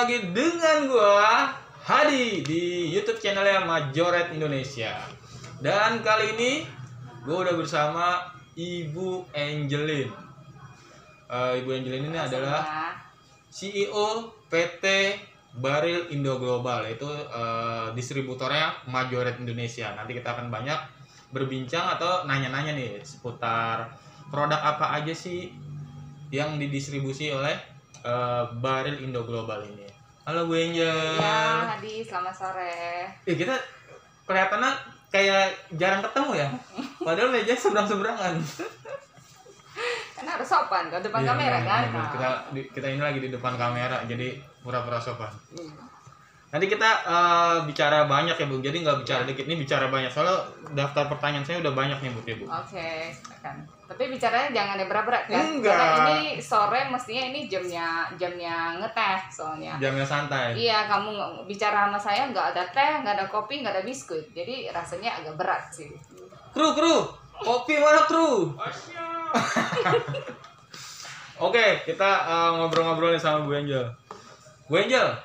lagi dengan gua Hadi di YouTube channelnya Majoret Indonesia. Dan kali ini gua udah bersama Ibu Angelin. Ibu Angelin ini adalah CEO PT Baril Indo Global, itu distributornya Majoret Indonesia. Nanti kita akan banyak berbincang atau nanya-nanya nih seputar produk apa aja sih yang didistribusi oleh Baril Indo Global ini. Halo Bu Angel. Ya, Hadi, selamat sore. Kita kelihatannya kayak jarang ketemu ya. Padahal meja seberang-seberangan. Karena harus sopan ke depan kamera kan. Kita ini lagi di depan kamera, jadi pura-pura sopan. Nanti kita bicara banyak ya Bu, jadi nggak bicara dikit, nih bicara banyak. Soalnya daftar pertanyaan saya udah banyak nih Bu. Oke, silakan. Tapi bicaranya jangan yang berat-berat kan? Enggak. Karena ini sore mestinya ini jamnya ngeteh soalnya. Jamnya santai. Iya, kamu bicara sama saya nggak ada teh, nggak ada kopi, nggak ada biskuit. Jadi rasanya agak berat sih. Kru, kopi mana kru? Oke, kita ngobrol-ngobrol nih sama Bu Angel. Bu Angel,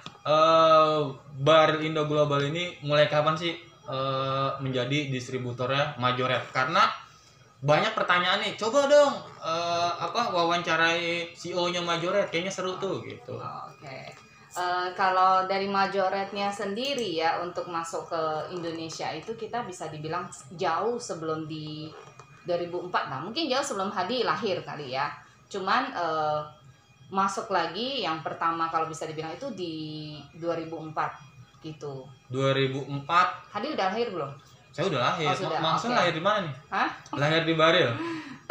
Baril Indo Global ini mulai kapan sih menjadi distributornya Majoret? Karena banyak pertanyaan nih, coba dong wawancarai CEO-nya Majoret, kayaknya seru tuh gitu. Oke. Kalau dari Majoretnya sendiri ya, untuk masuk ke Indonesia itu kita bisa dibilang jauh sebelum di 2004. Nah, mungkin jauh sebelum Hadi lahir kali ya. Cuman masuk lagi yang pertama kalau bisa dibilang itu di 2004 gitu. 2004. Hadi udah lahir belum? Saya udah lahir. Oh, sudah. Maksudnya lahir di mana nih? Hah? Lahir di Baril.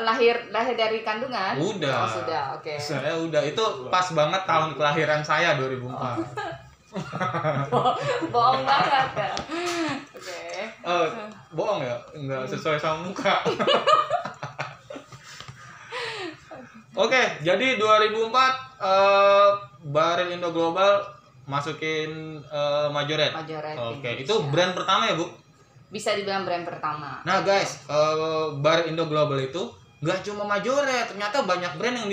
Lahir dari kandungan? Udah. Oh, sudah. Oke. Saya udah, itu pas banget tahun kelahiran saya 2004. Bohong banget ya. Oke. Bohong ya? Enggak sesuai sama muka. Oke, jadi 2004 Baril Indo Global masukin Majoret. Oke, itu brand pertama ya Bu? Bisa dibilang brand pertama. Nah guys, Baril Indo Global itu nggak cuma Majoret, ternyata banyak brand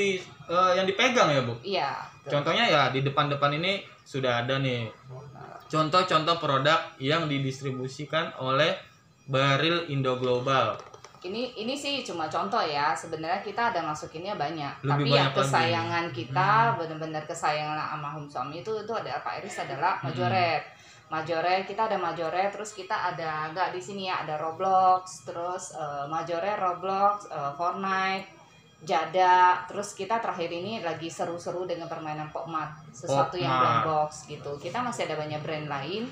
yang dipegang ya Bu? Iya. Contohnya ya di depan-depan ini sudah ada nih contoh-contoh produk yang didistribusikan oleh Baril Indo Global. Ini sih cuma contoh ya, sebenarnya kita ada masukinnya banyak. Lebih tapi banyak yang kesayangan kita, benar-benar kesayangan almarhum suami itu ada Pak Iris adalah Majoret. Majoret, kita ada Majoret, terus kita ada nggak di sini ya, ada Roblox, terus Majoret, Roblox, Fortnite, Jada, terus kita terakhir ini lagi seru-seru dengan permainan Pokmat, sesuatu yang black box gitu. Kita masih ada banyak brand lain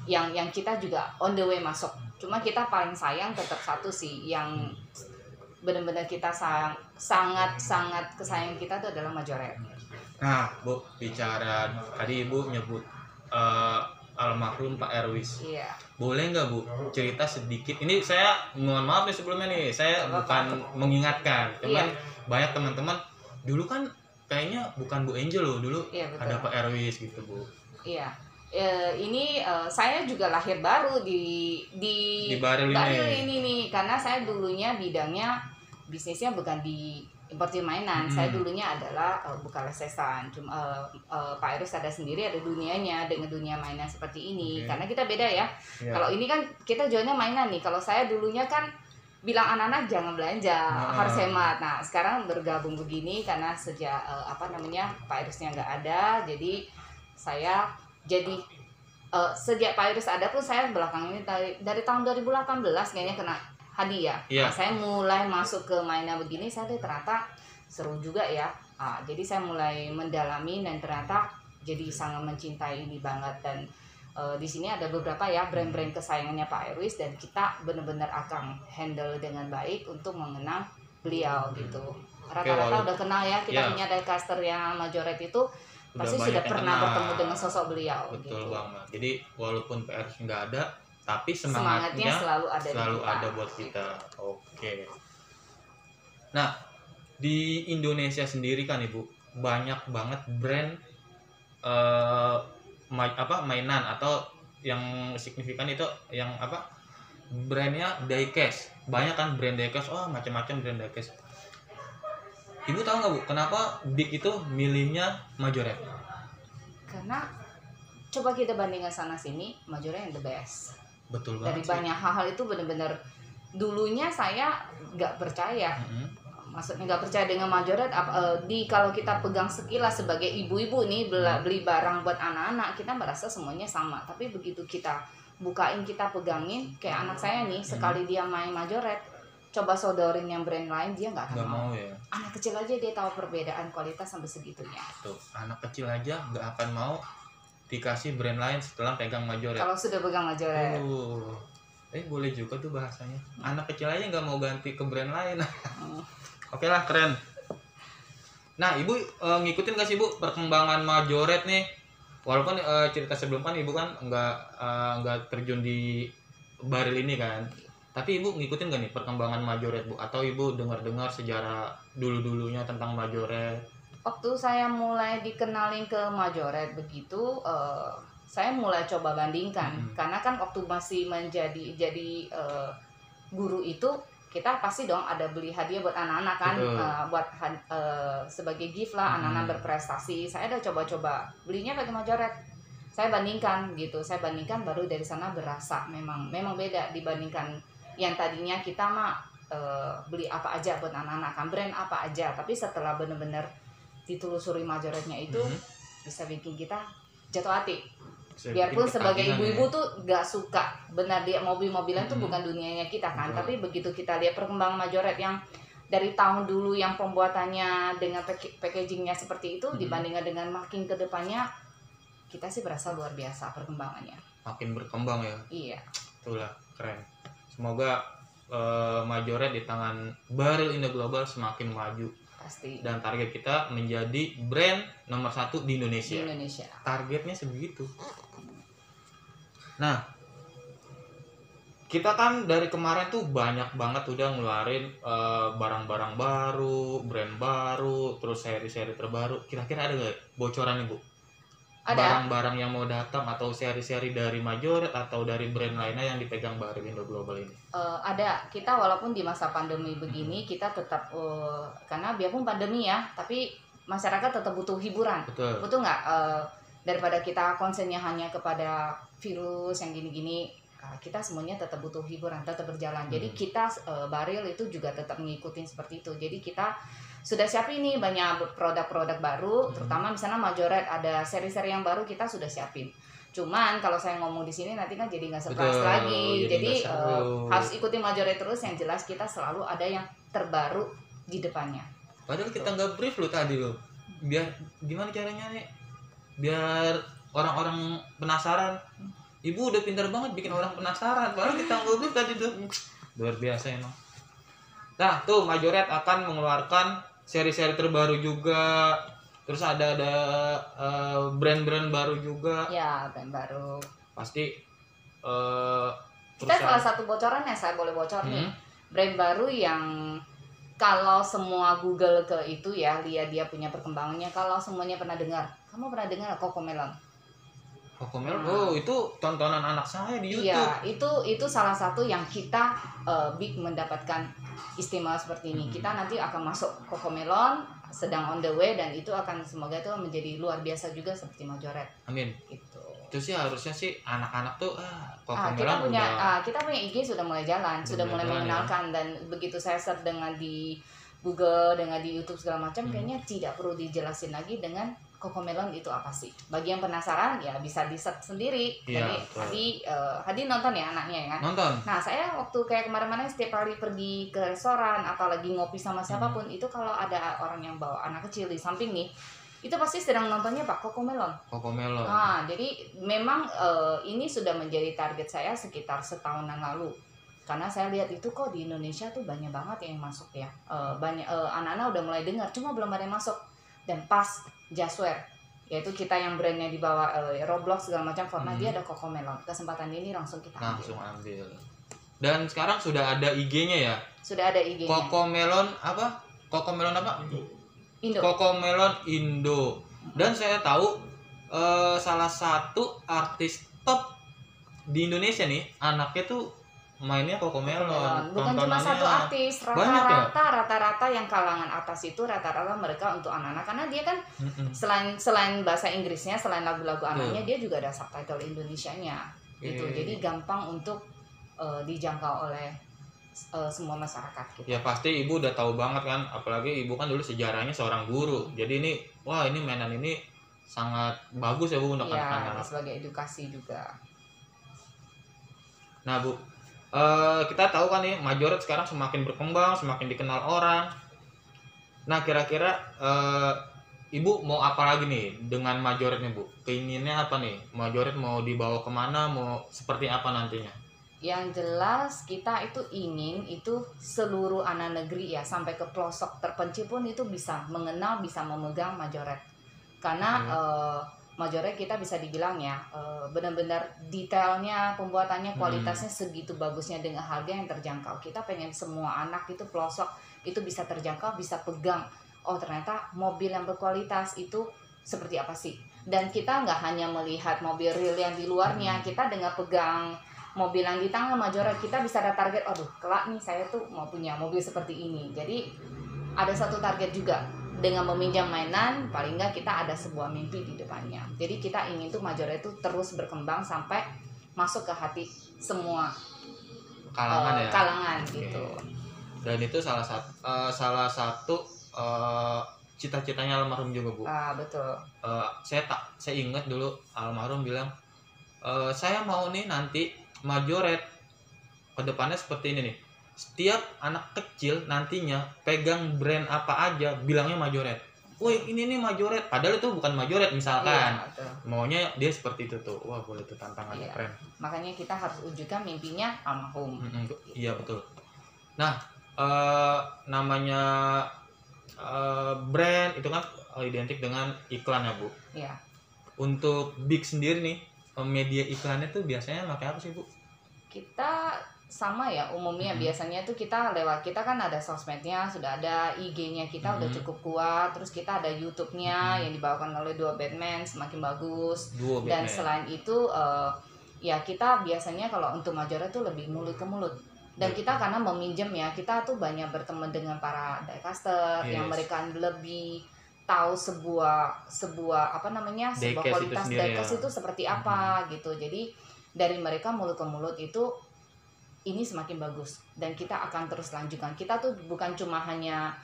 yang kita juga on the way masuk. Cuma kita paling sayang tetap satu sih, yang benar-benar kita sangat kesayang kita itu adalah Majoret. Nah Bu, bicara tadi Ibu nyebut almarhum Pak Erwis. Iya. Boleh nggak Bu cerita sedikit? Ini saya mohon maaf nih sebelumnya nih, saya bukan mengingatkan, cuman banyak teman-teman dulu kan kayaknya bukan Bu Angel loh dulu, ada Pak Erwis gitu Bu. Iya. Ini saya juga lahir baru di Baril ini nih, karena saya dulunya bidangnya bisnisnya bukan di importir mainan. Saya dulunya adalah buka lesesan. Cuma Pak Iris ada sendiri, ada dunianya dengan dunia mainan seperti ini. Karena kita beda ya. Kalau ini kan kita jualnya mainan nih. Kalau saya dulunya kan bilang anak-anak jangan belanja, harus hemat. Nah, sekarang bergabung begini karena sejak Pak Irisnya nggak ada, jadi saya sejak Pak Iris ada pun saya belakang ini dari tahun 2018 kayaknya kena hadiah. Nah, saya mulai masuk ke mainan begini, saya ternyata seru juga ya. Jadi saya mulai mendalami dan ternyata jadi sangat mencintai ini banget. Dan di sini ada beberapa ya brand-brand kesayangannya Pak Erwis, dan kita benar-benar akan handle dengan baik untuk mengenang beliau gitu. Rata-rata udah kenal ya, kita punya diecaster yang Majoret itu pasti sudah pernah bertemu dengan sosok beliau. Betul gitu. banget. Jadi walaupun Pak Erwis nggak ada, tapi semangatnya selalu ada buat kita. Oke. Nah, di Indonesia sendiri kan Ibu banyak banget brand mainan atau yang signifikan itu yang brandnya diecast. Banyak kan brand diecast, macam-macam brand diecast. Ibu tahu nggak Bu, kenapa Big itu milihnya Majoret? Karena coba kita bandingkan sana sini, Majoret yang the best. Betul Dari banget sih. banyak hal-hal itu benar-benar dulunya saya nggak percaya. Maksudnya nggak percaya dengan Majoret. Kalau kita pegang sekilas sebagai ibu-ibu nih beli barang buat anak-anak, kita merasa semuanya sama. Tapi begitu kita bukain, kita pegangin, kayak anak saya nih, sekali dia main Majoret, coba sodorin yang brand lain, dia nggak akan Nggak mau ya. Anak kecil aja dia tahu perbedaan kualitas sampai segitunya. Tuh, anak kecil aja nggak akan mau dikasih brand lain setelah pegang Majoret. Kalau sudah pegang Majoret. Boleh juga tuh bahasanya. Anak kecil aja nggak mau ganti ke brand lain. Hmm. Oke lah, keren. Nah, Ibu ngikutin gak sih, Bu, perkembangan Majoret nih? Walaupun cerita sebelum kan Ibu kan nggak terjun di baril ini kan. Tapi Ibu ngikutin gak nih perkembangan Majoret, Bu? Atau Ibu dengar-dengar sejarah dulu-dulunya tentang Majoret? Waktu saya mulai dikenalin ke Majoret begitu, saya mulai coba bandingkan. Karena kan waktu masih jadi guru itu, kita pasti dong ada beli hadiah buat anak-anak kan, sebagai gift lah, anak-anak berprestasi. Saya udah coba-coba belinya pakai Majoret. Saya bandingkan gitu, baru dari sana berasa memang beda dibandingkan yang tadinya kita mah beli apa aja buat anak-anak kan, brand apa aja. Tapi setelah bener-bener ditelusuri Majoretnya itu, bisa bikin kita jatuh hati. Biarpun sebagai ibu-ibu tuh gak suka, benar dia mobil-mobilan tuh bukan dunianya kita kan. Tapi begitu kita lihat perkembangan Majoret yang dari tahun dulu yang pembuatannya dengan packagingnya seperti itu, dibandingkan dengan makin ke depannya, kita sih berasa luar biasa perkembangannya. Makin berkembang ya. Iya. Itulah, keren. Semoga Majoret di tangan Baril Indo Global semakin maju. Pasti. Dan target kita menjadi brand nomor 1 di Indonesia. Targetnya sebegitu. Nah, kita kan dari kemarin tuh banyak banget udah ngeluarin barang-barang baru, brand baru, terus seri-seri terbaru. Kira-kira ada gak bocoran nih, Bu? Ada. Barang-barang yang mau datang atau seri-seri dari Majoret atau dari brand lainnya yang dipegang Baril Indo Global ini? Ada. Kita walaupun di masa pandemi begini, kita tetap karena biarpun pandemi ya, tapi masyarakat tetap butuh hiburan. Betul nggak? Daripada kita konsennya hanya kepada virus yang gini-gini, kita semuanya tetap butuh hiburan, tetap berjalan. Jadi kita Baril itu juga tetap mengikuti seperti itu. Jadi kita sudah siapin nih banyak produk-produk baru, terutama misalnya Majoret ada seri-seri yang baru, kita sudah siapin. Cuman kalau saya ngomong di sini nanti kan jadi nggak surprise lagi. Jadi harus ikuti Majoret terus, yang jelas kita selalu ada yang terbaru di depannya. Padahal kita nggak brief lo tadi lo. Biar gimana caranya nih? Biar orang-orang penasaran. Ibu udah pintar banget bikin orang penasaran. Padahal kita nggak brief tadi tuh. Luar biasa emang. Nah, tuh Majoret akan mengeluarkan seri-seri terbaru juga. Terus ada brand-brand baru juga. Ya, brand baru. Pasti kita salah satu bocoran ya, saya boleh bocor nih. Brand baru yang kalau semua Google ke itu ya, lihat dia punya perkembangannya. Kalau semuanya pernah dengar, kamu pernah dengar CoComelon? CoComelon, itu tontonan anak saya di YouTube. Iya, itu salah satu yang kita mendapatkan istimewa seperti ini. Kita nanti akan masuk CoComelon, sedang on the way, dan itu akan semoga itu menjadi luar biasa juga seperti Majoret. Amin. Itu sih harusnya sih anak-anak tuh CoComelon kita punya IG sudah mulai jalan, sudah mulai mengenalkan ya. Dan begitu saya search dengan di Google, dengan di YouTube segala macam, kayaknya tidak perlu dijelasin lagi dengan CoComelon itu apa sih. Bagi yang penasaran ya bisa di-search sendiri. Ya, jadi Hadi nonton ya anaknya ya kan? Nonton. Nah, saya waktu kayak kemarin-kemarin setiap hari pergi ke restoran atau lagi ngopi sama siapapun, itu kalau ada orang yang bawa anak kecil di samping nih, itu pasti sedang nontonnya Pak CoComelon. Nah, jadi memang ini sudah menjadi target saya sekitar setahunan lalu. Karena saya lihat itu kok di Indonesia tuh banyak banget yang masuk ya. Banyak anak-anak udah mulai dengar, cuma belum ada yang masuk. Dan pas Jazzware, yaitu kita yang brandnya di bawah Roblox segala macam, Fortnite, dia ada CoComelon. Kesempatan ini langsung kita ambil. Dan sekarang sudah ada IG-nya ya? Sudah ada IG-nya. CoComelon apa? CoComelon apa? Indo. CoComelon Indo. Dan saya tahu salah satu artis top di Indonesia nih, anaknya tuh mainnya Cocomelon. Bukan cuma satu Tontonannya artis, banyak ya. rata-rata yang kalangan atas itu rata-rata mereka untuk anak-anak, karena dia kan Mm-mm. selain bahasa Inggrisnya, selain lagu-lagu anaknya, dia juga ada subtitle Indonesianya gitu. Oke. Jadi gampang untuk dijangkau oleh semua masyarakat gitu. Ya pasti ibu udah tahu banget kan, apalagi ibu kan dulu sejarahnya seorang guru. Jadi ini, wah ini mainan ini sangat bagus ya bu untuk Iya, anak-anak. sebagai edukasi juga. Nah bu, kita tahu kan nih Majoret sekarang semakin berkembang, semakin dikenal orang. Nah kira-kira ibu mau apa lagi nih dengan Majoret nih bu? Keinginannya apa nih? Majoret mau dibawa kemana? Mau seperti apa nantinya? Yang jelas kita itu ingin itu seluruh anak negeri ya, sampai ke pelosok terpencil pun itu bisa mengenal, bisa memegang Majoret. Karena Majoret kita bisa dibilang ya benar-benar detailnya, pembuatannya, kualitasnya segitu bagusnya dengan harga yang terjangkau. Kita pengen semua anak itu pelosok itu bisa terjangkau, bisa pegang. Oh ternyata mobil yang berkualitas itu seperti apa sih? Dan kita nggak hanya melihat mobil real yang di luarnya, kita dengan pegang mobil yang di tangan Majoret kita bisa ada target. Aduh kelak nih saya tuh mau punya mobil seperti ini. Jadi ada satu target juga, dengan meminjam mainan paling nggak kita ada sebuah mimpi di depannya. Jadi kita ingin tuh Majoret itu terus berkembang sampai masuk ke hati semua kalangan gitu. Dan itu salah satu cita-citanya almarhum juga bu. Betul. Saya ingat dulu almarhum bilang, saya mau nih nanti Majoret kedepannya seperti ini nih. Setiap anak kecil nantinya pegang brand apa aja bilangnya Majoret. Woi ini nih Majoret. Padahal itu bukan Majoret misalkan. Iya, maunya dia seperti itu tuh. Wah boleh tuh tantangannya keren. Makanya kita harus wujudkan mimpinya almarhum. Iya betul. Nah namanya brand itu kan identik dengan iklan ya bu. Iya. Untuk Big sendiri nih, media iklannya tuh biasanya pakai apa sih bu? Kita sama ya umumnya biasanya tuh kita kan ada sosmednya, sudah ada IG-nya kita udah cukup kuat, terus kita ada YouTube-nya yang dibawakan oleh Dua Batman semakin bagus. Dan selain itu ya kita biasanya kalau untuk Majoret tuh lebih mulut ke mulut. Dan kita karena meminjam ya, kita tuh banyak berteman dengan para diecaster yang mereka lebih tahu sebuah apa namanya, sebuah kualitas diecast itu seperti apa gitu. Jadi dari mereka mulut ke mulut itu ini semakin bagus dan kita akan terus lanjutkan. Kita tuh bukan cuma hanya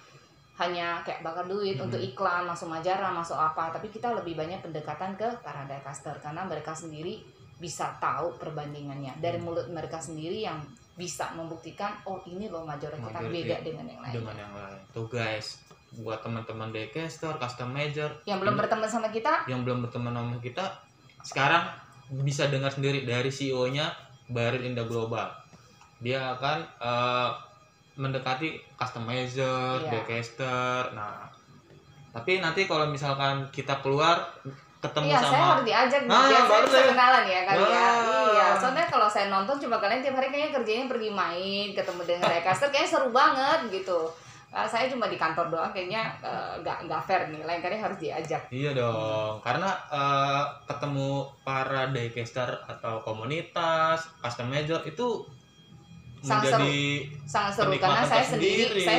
kayak bakar duit untuk iklan, masuk majalah, masuk apa, tapi kita lebih banyak pendekatan ke para diecaster karena mereka sendiri bisa tahu perbandingannya dari mulut mereka sendiri yang bisa membuktikan oh ini loh Majoret kita beda dengan yang lain. Tuh guys, buat teman-teman diecaster, custom major yang belum berteman sama kita, sekarang bisa dengar sendiri dari CEO-nya Barit Indah Global. Dia akan mendekati customizer, diecaster. Nah, tapi nanti kalau misalkan kita keluar ketemu sama, saya harus diajak biar saya bisa kenalan ya kali ya. Iya, soalnya kalau saya nonton cuma kalian tiap hari kayaknya kerjanya pergi main, ketemu dengan diecaster kayaknya seru banget gitu. Saya cuma di kantor doang kayaknya nggak fair nih, lain kali harus diajak. Iya dong, karena ketemu para diecaster atau komunitas, customizer itu sangat seru karena saya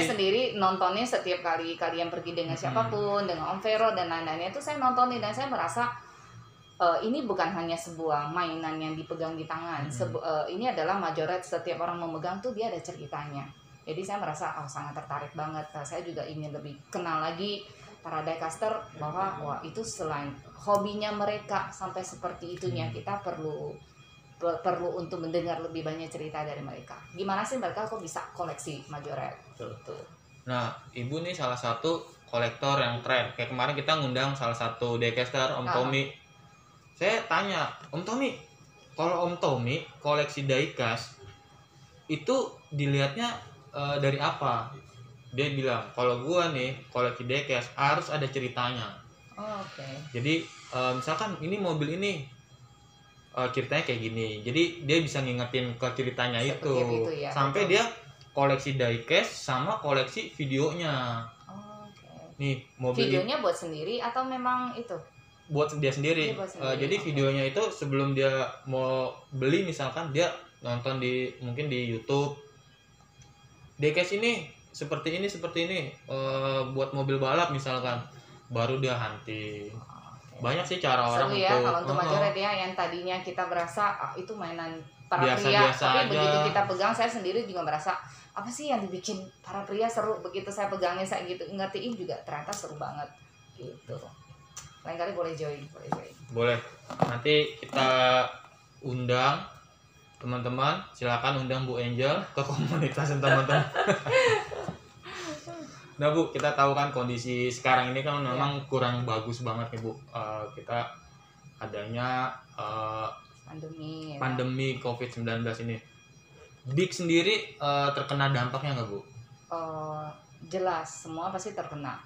sendiri nontonnya setiap kali kalian pergi dengan siapapun, dengan Om Vero dan lain-lainnya itu saya nontonin dan saya merasa ini bukan hanya sebuah mainan yang dipegang di tangan. Ini adalah Majoret, setiap orang memegang tuh dia ada ceritanya. Jadi saya merasa sangat tertarik banget. Saya juga ingin lebih kenal lagi para diecaster bahwa wah itu selain hobinya mereka sampai seperti itunya, kita perlu untuk mendengar lebih banyak cerita dari mereka. Gimana sih mereka kok bisa koleksi Majoret? Betul. Nah, ibu nih salah satu kolektor yang keren. Kayak kemarin kita ngundang salah satu diecaster, Om Tommy. Saya tanya, Om Tommy, kalau Om Tommy koleksi diecast itu dilihatnya dari apa? Dia bilang, kalau gua nih koleksi diecast harus ada ceritanya. Oke. Jadi misalkan ini mobil ini ceritanya kayak gini, jadi dia bisa ngingetin ke ceritanya itu ya, sampai betul. Dia koleksi diecast sama koleksi videonya. Nih mobil videonya buat sendiri atau memang itu? Buat dia sendiri. Jadi videonya itu sebelum dia mau beli misalkan dia nonton mungkin di YouTube. Diecast ini seperti ini buat mobil balap misalkan, baru dia hunting. Banyak sih cara orang seru ya kalau untuk majoret ya, yang tadinya kita berasa itu mainan para pria, tapi begitu kita pegang, saya sendiri juga merasa apa sih yang dibikin para pria seru. Begitu saya pegangnya, saya gitu ngertiin juga ternyata seru banget gitu. Lain kali boleh join. Boleh. Nanti kita undang teman-teman, silakan undang Bu Angel ke komunitas teman-teman. Nah Bu, kita tahu kan kondisi sekarang ini kan memang kurang bagus banget nih Bu. Kita adanya pandemi COVID-19 ini. Big sendiri terkena dampaknya nggak Bu? Jelas, semua pasti terkena.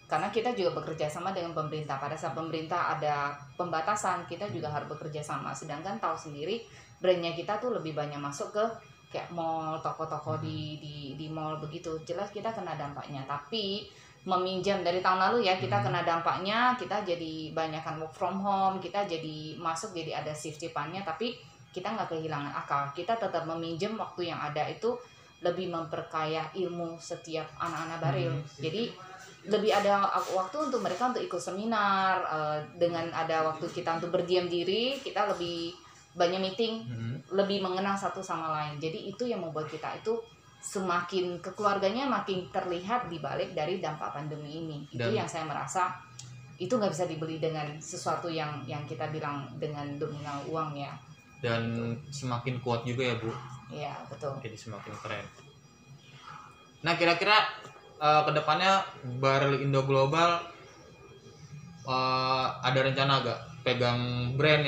Karena kita juga bekerja sama dengan pemerintah. Pada saat pemerintah ada pembatasan, kita juga harus bekerja sama. Sedangkan tahu sendiri, brandnya kita tuh lebih banyak masuk ke kayak mall, toko-toko di mall begitu. Jelas kita kena dampaknya. Tapi meminjam dari tahun lalu ya, kita kena dampaknya. Kita jadi banyakkan work from home, kita jadi masuk, jadi ada safety plan-nya. Tapi kita nggak kehilangan akal. Kita tetap meminjam waktu yang ada itu, lebih memperkaya ilmu setiap anak-anak baril. Jadi lebih ada waktu untuk mereka untuk ikut seminar, dengan ada waktu kita untuk berdiam diri, kita lebih banyak meeting, lebih mengenal satu sama lain. Jadi itu yang membuat kita itu semakin kekeluarganya makin terlihat di balik dari dampak pandemi ini. Itu yang saya merasa itu nggak bisa dibeli dengan sesuatu yang kita bilang dengan nominal uang ya. Dan semakin kuat juga ya Bu. Iya betul. Jadi semakin keren. Nah kira-kira kedepannya Baril Indo Global ada rencana gak pegang brand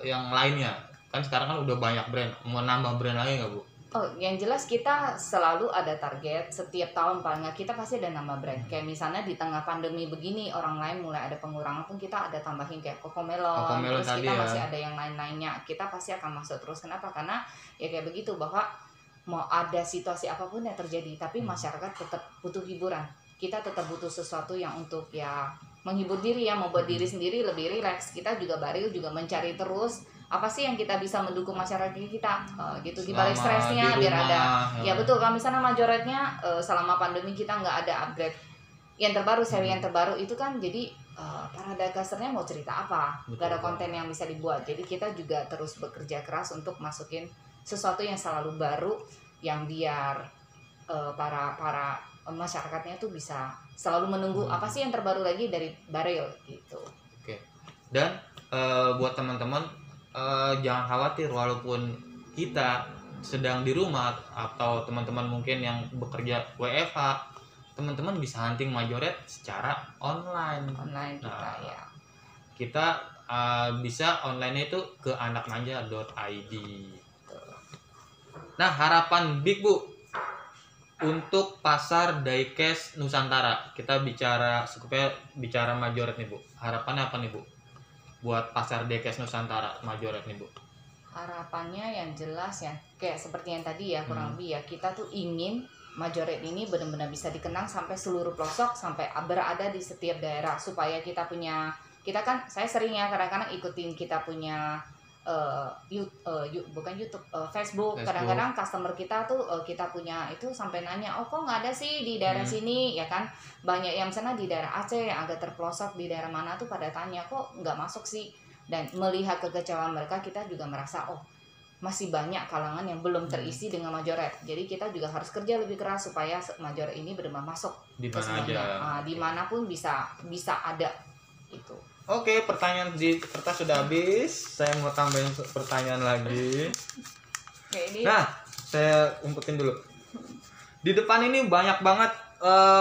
yang lainnya? Kan sekarang kan udah banyak brand, mau nambah brand lagi nggak Bu? Yang jelas kita selalu ada target setiap tahun, paling nggak kita pasti ada nambah brand. Kayak misalnya di tengah pandemi begini, orang lain mulai ada pengurangan pun kita ada tambahin kayak Cocomelon, terus kita masih ada yang lain-lainnya. Kita pasti akan masuk terus. Kenapa? Karena ya kayak begitu, bahwa mau ada situasi apapun yang terjadi, tapi masyarakat tetap butuh hiburan. Kita tetap butuh sesuatu yang untuk ya menghibur diri ya, membuat diri sendiri lebih rileks. Kita juga Baril juga mencari terus apa sih yang kita bisa mendukung masyarakat kita gitu di balik stresnya biar ada ya betul. Kalau misalnya majoretnya selama pandemi kita nggak ada upgrade yang terbaru, seri yang terbaru itu kan jadi para dagasternya mau cerita apa, nggak ada konten yang bisa dibuat. Jadi kita juga terus bekerja keras untuk masukin sesuatu yang selalu baru, yang biar para masyarakatnya tuh bisa selalu menunggu apa sih yang terbaru lagi dari Baril gitu. Oke. Dan buat teman-teman jangan khawatir, walaupun kita sedang di rumah atau teman-teman mungkin yang bekerja WFH, teman-teman bisa hunting majoret secara online kita ya. Kita bisa online itu ke anakmanja.id. Nah harapan Big Bu untuk pasar diecast Nusantara, kita bicara majoret nih Bu, harapannya apa nih Bu buat pasar diecast Nusantara majoret nih Bu? Harapannya yang jelas ya kayak seperti yang tadi ya, kurang lebih ya, kita tuh ingin majoret ini benar-benar bisa dikenang sampai seluruh pelosok, sampai berada di setiap daerah, supaya kita kan saya sering ya kadang-kadang ikutin kita punya bukan YouTube, Facebook. Kadang-kadang customer kita tuh kita punya itu sampai nanya, kok nggak ada sih di daerah sini ya kan. Banyak yang sana di daerah Aceh yang agak terpelosok, di daerah mana tuh pada tanya kok nggak masuk sih. Dan melihat kekecewaan mereka, kita juga merasa masih banyak kalangan yang belum terisi dengan majoret. Jadi kita juga harus kerja lebih keras supaya majoret ini benar-benar masuk di mana aja, dimanapun bisa ada itu. Oke, pertanyaan di kertas sudah habis. Saya mau tambahin pertanyaan lagi. Nah, saya umpetin dulu. Di depan ini banyak banget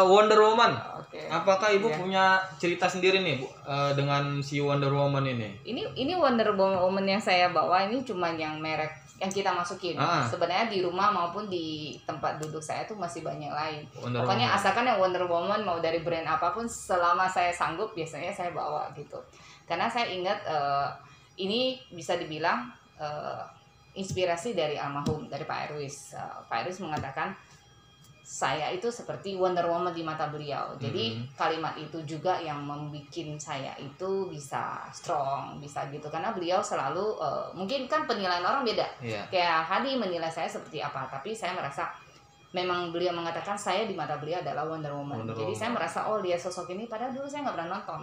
Wonder Woman. Apakah Ibu punya cerita sendiri nih Bu dengan si Wonder Woman ini? Ini Wonder Woman yang saya bawa ini cuma yang merek yang kita masukin. Sebenarnya di rumah maupun di tempat duduk saya tuh masih banyak lain. Pokoknya asalkan yang Wonder Woman mau dari brand apapun, selama saya sanggup biasanya saya bawa gitu. Karena saya ingat ini bisa dibilang inspirasi dari almarhum, dari Pak Erwis. Pak Erwis mengatakan saya itu seperti Wonder Woman di mata beliau. Jadi kalimat itu juga yang membuat saya itu bisa strong, bisa gitu. Karena beliau selalu, mungkin kan penilaian orang beda. Kayak Hadi menilai saya seperti apa, tapi saya merasa memang beliau mengatakan saya di mata beliau adalah Wonder Woman. Jadi saya merasa oh dia sosok ini, padahal dulu saya nggak pernah nonton.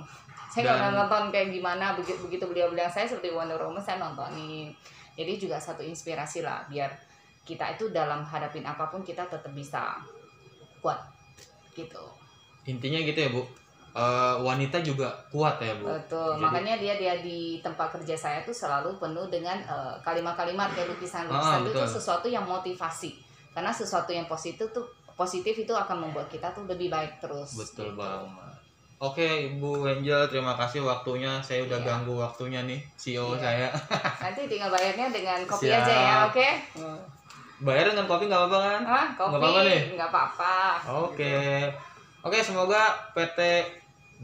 Saya nggak pernah nonton kayak gimana, begitu beliau bilang saya seperti Wonder Woman, saya nontonin. Jadi juga satu inspirasi lah, biar kita itu dalam hadapin apapun kita tetap bisa kuat gitu. Intinya gitu ya Bu, wanita juga kuat ya Bu. Betul. Jadi, makanya dia di tempat kerja saya tuh selalu penuh dengan kalimat-kalimat kayak lukisan-lukisan itu sesuatu yang motivasi. Karena sesuatu yang positif itu akan membuat kita tuh lebih baik terus. Betul gitu. Banget. Oke Ibu Angel, terima kasih waktunya. Saya udah ganggu waktunya nih CEO saya. Nanti tinggal bayarnya dengan kopi aja ya, oke? Bayar dengan kopi nggak apa-apa kan? Kopi nggak apa-apa nih? Nggak apa-apa. Oke, semoga PT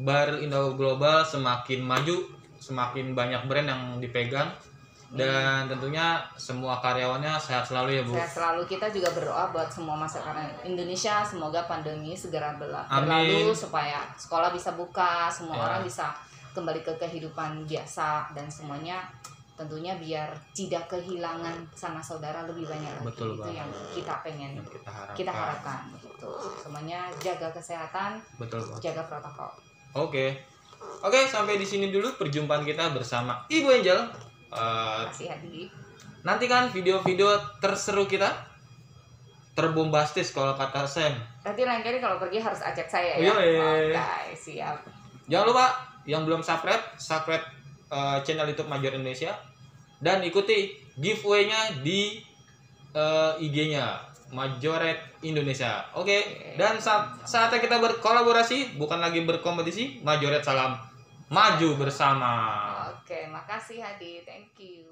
Bar Indo Global semakin maju, semakin banyak brand yang dipegang. Dan tentunya semua karyawannya sehat selalu ya Bu. Sehat selalu. Kita juga berdoa buat semua masyarakat Indonesia, semoga pandemi segera berlalu supaya sekolah bisa buka, semua orang bisa kembali ke kehidupan biasa, dan semuanya tentunya biar tidak kehilangan sama saudara lebih banyak lagi. Betul, itu yang kita pengen, kita harapkan gitu. Semuanya jaga kesehatan, jaga protokol. Oke, sampai di sini dulu perjumpaan kita bersama Ibu Angel. Makasih Hadi. Nantikan video-video terseru kita, terbombastis kalau kata Sam. Nanti lain kali kalau pergi harus ajak saya ya. Oke, siap. Jangan lupa yang belum subscribe channel YouTube Major Indonesia, dan ikuti giveaway-nya di IG-nya Majoret Indonesia. Oke. Dan saatnya kita berkolaborasi, bukan lagi berkompetisi. Majoret salam maju bersama. Oke, makasih Hadi, thank you.